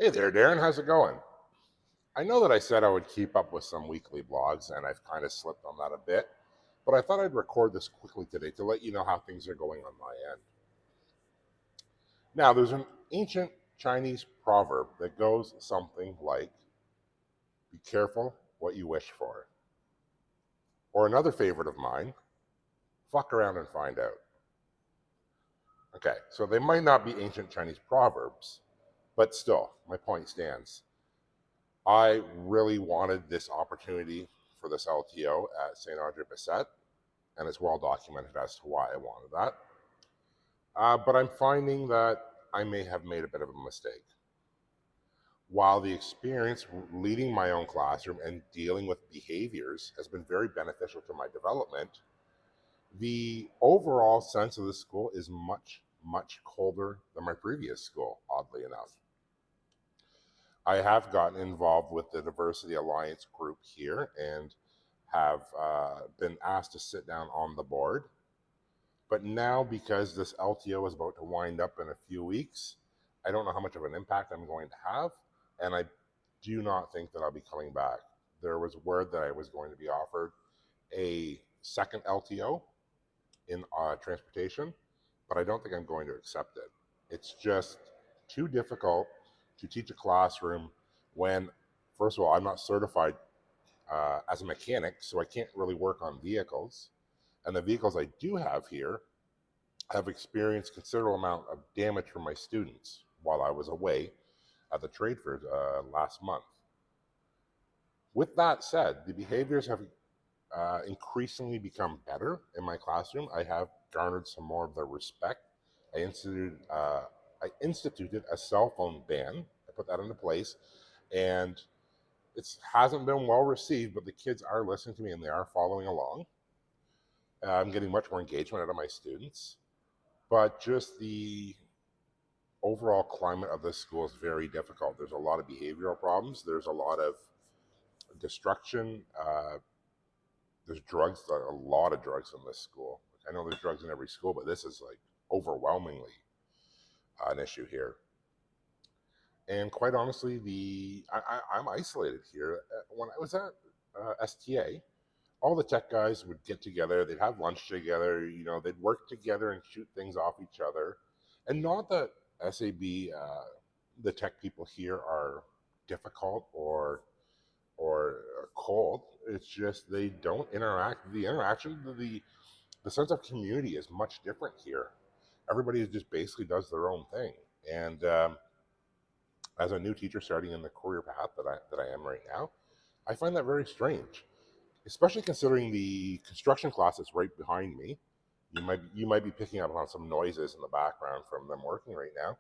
Hey there, Darren. How's it going? I know that I said I would keep up with some weekly blogs, and I've kind of slipped on that a bit, but I thought I'd record this quickly today to let you know how things are going on my end. Now, there's an ancient Chinese proverb that goes something like, be careful what you wish for. Or another favorite of mine, fuck around and find out. Okay, so they might not be ancient Chinese proverbs, but still, my point stands. I really wanted this opportunity for this LTO at St. Andre Bessette, and it's well documented as to why I wanted that. But I'm finding that I may have made a bit of a mistake. While the experience leading my own classroom and dealing with behaviors has been very beneficial to my development, the overall sense of the school is much, much colder than my previous school, oddly enough. I have gotten involved with the Diversity Alliance group here and have been asked to sit down on the board. But now, because this LTO is about to wind up in a few weeks, I don't know how much of an impact I'm going to have, and I do not think that I'll be coming back. There was word that I was going to be offered a second LTO in transportation, but I don't think I'm going to accept it. It's just too difficult to teach a classroom when, first of all, I'm not certified as a mechanic, so I can't really work on vehicles. And the vehicles I do have here have experienced considerable amount of damage from my students while I was away at the trade fair last month. With that said, the behaviors have increasingly become better in my classroom. I have garnered some more of their respect. I instituted, I instituted a cell phone ban. I put that into place, and it hasn't been well received, but the kids are listening to me and they are following along. I'm getting much more engagement out of my students, but just the overall climate of this school is very difficult. There's a lot of behavioral problems. There's a lot of destruction. There's drugs, a lot of drugs in this school. I know there's drugs in every school, but this is like overwhelmingly an issue here. And quite honestly, I'm isolated here. When I was at STA, all the tech guys would get together. They'd have lunch together. You know, they'd work together and shoot things off each other. And not that SAB, the tech people here are difficult or cold. It's just they don't interact. The interaction, the sense of community is much different here. Everybody just basically does their own thing. And as a new teacher starting in the career path that I am right now, I find that very strange, especially considering the construction class that's right behind me. You might be picking up on some noises in the background from them working right now.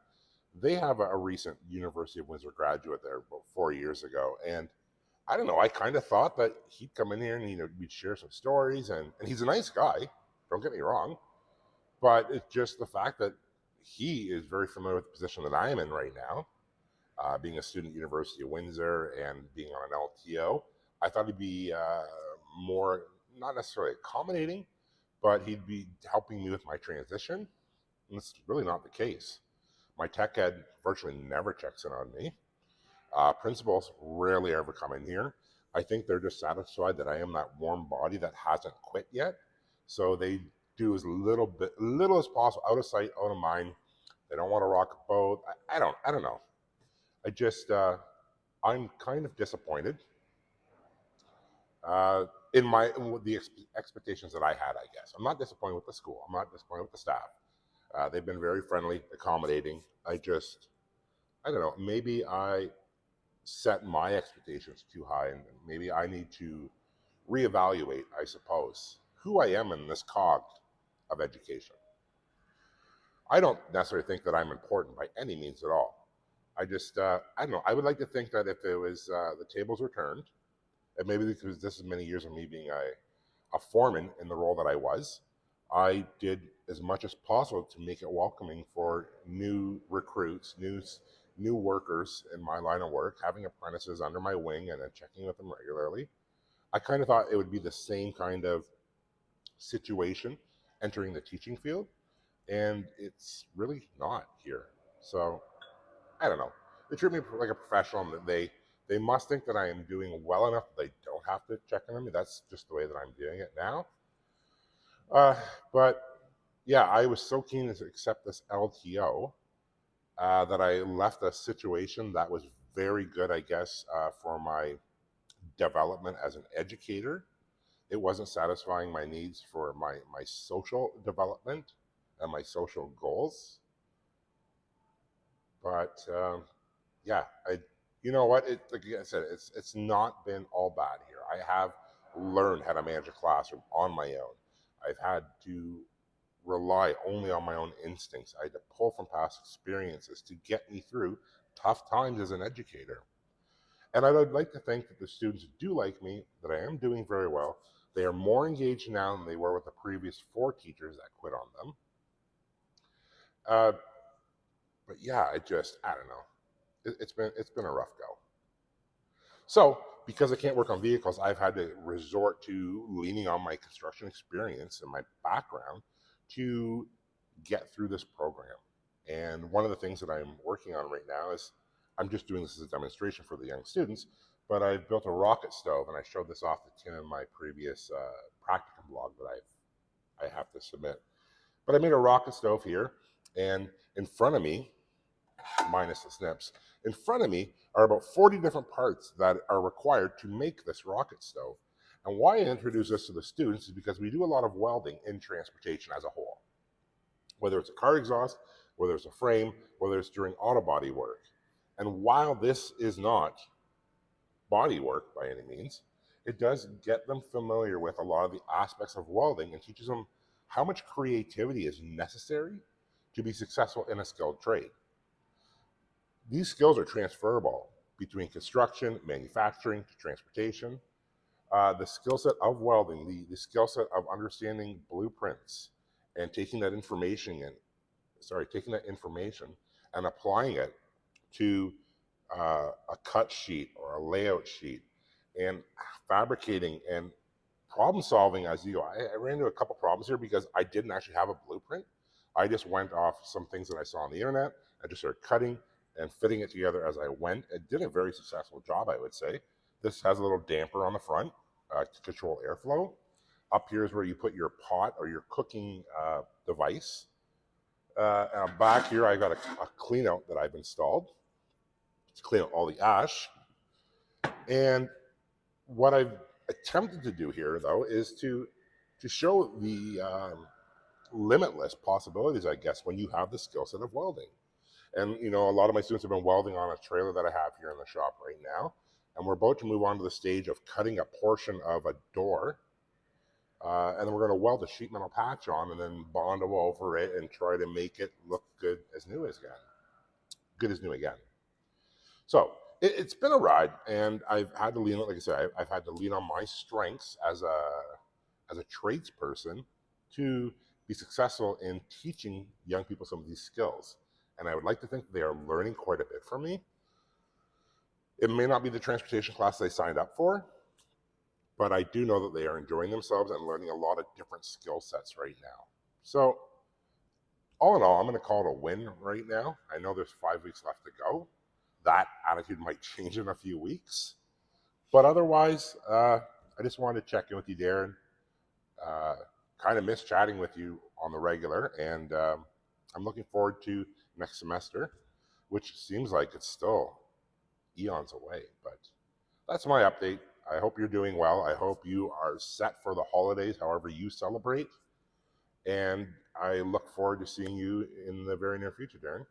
They have a recent University of Windsor graduate there about 4 years ago, and I don't know. I kind of thought that he'd come in here and we'd share some stories, and he's a nice guy. Don't get me wrong, but it's just the fact that he is very familiar with the position that I am in right now, being a student at University of Windsor and being on an LTO. I thought he'd be more, not necessarily accommodating, but he'd be helping me with my transition. And it's really not the case. My tech ed virtually never checks in on me. Principals rarely ever come in here. I think they're just satisfied that I am that warm body that hasn't quit yet. So they do as little as possible, out of sight, out of mind. They don't want to rock a boat. I don't know. I just, I'm kind of disappointed in the expectations that I had. I guess I'm not disappointed with the school. I'm not disappointed with the staff. They've been very friendly, accommodating. I don't know. Maybe I set my expectations too high, and maybe I need to reevaluate, I suppose, who I am in this cog of education. I don't necessarily think that I'm important by any means at all. I don't know. I would like to think that if it was the tables were turned, and maybe because this is many years of me being a foreman in the role that I was, I did as much as possible to make it welcoming for new recruits, new workers in my line of work, having apprentices under my wing and then checking with them regularly. I kind of thought it would be the same kind of situation entering the teaching field, and it's really not here. So I don't know. they treat me like a professional, and they must think that I am doing well enough that they don't have to check in on me. That's just the way that I'm doing it now. Uh, but yeah, I was so keen to accept this LTO that I left a situation that was very good, I guess, for my development as an educator. It wasn't satisfying my needs for my social development and my social goals. But yeah, you know what? Like I said, it's not been all bad here. I have learned how to manage a classroom on my own. I've had to rely only on my own instincts. I had to pull from past experiences to get me through tough times as an educator. And I would like to think that the students do like me, that I am doing very well. They are more engaged now than they were with the previous 4 teachers that quit on them. Uh, but yeah, I don't know. It's been a rough go. So because I can't work on vehicles, I've had to resort to leaning on my construction experience and my background to get through this program. And one of the things that I'm working on right now is I'm just doing this as a demonstration for the young students, but I've built a rocket stove, and I showed this off to Tim in my previous practicum blog that I have to submit. But I made a rocket stove here, and in front of me, minus the snips, in front of me are about 40 different parts that are required to make this rocket stove. And why I introduce this to the students is because we do a lot of welding in transportation as a whole, whether it's a car exhaust, whether it's a frame, whether it's during auto body work. And while this is not body work by any means, it does get them familiar with a lot of the aspects of welding and teaches them how much creativity is necessary to be successful in a skilled trade. These skills are transferable between construction, manufacturing, to transportation. The skill set of welding, the skill set of understanding blueprints and taking that information and applying it to a cut sheet or a layout sheet, and fabricating and problem solving as you go. I ran into a couple problems here because I didn't actually have a blueprint. I just went off some things that I saw on the internet. I just started cutting and fitting it together as I went. It did a very successful job, I would say. This has a little damper on the front to control airflow. Up here is where you put your pot or your cooking device. And back here, I got a clean out that I've installed to clean out all the ash. And what I've attempted to do here, though, is to show the limitless possibilities, I guess, when you have the skill set of welding. And a lot of my students have been welding on a trailer that I have here in the shop right now, and we're about to move on to the stage of cutting a portion of a door, and then we're going to weld a sheet metal patch on, and then bond over it and try to make it look good as new again. So it's been a ride, and I've had to lean on, like I said, I've had to lean on my strengths as a tradesperson to be successful in teaching young people some of these skills. And I would like to think they are learning quite a bit from me. It may not be the transportation class they signed up for, but I do know that they are enjoying themselves and learning a lot of different skill sets right now. So all in all, I'm going to call it a win right now. I know there's 5 weeks left to go. That attitude might change in a few weeks. But otherwise, I just wanted to check in with you, Darren. Kind of miss chatting with you on the regular, and I'm looking forward to next semester, which seems like it's still eons away. But that's my update. I hope you're doing well. I hope you are set for the holidays, however you celebrate. And I look forward to seeing you in the very near future, Darren.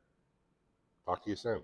Talk to you soon.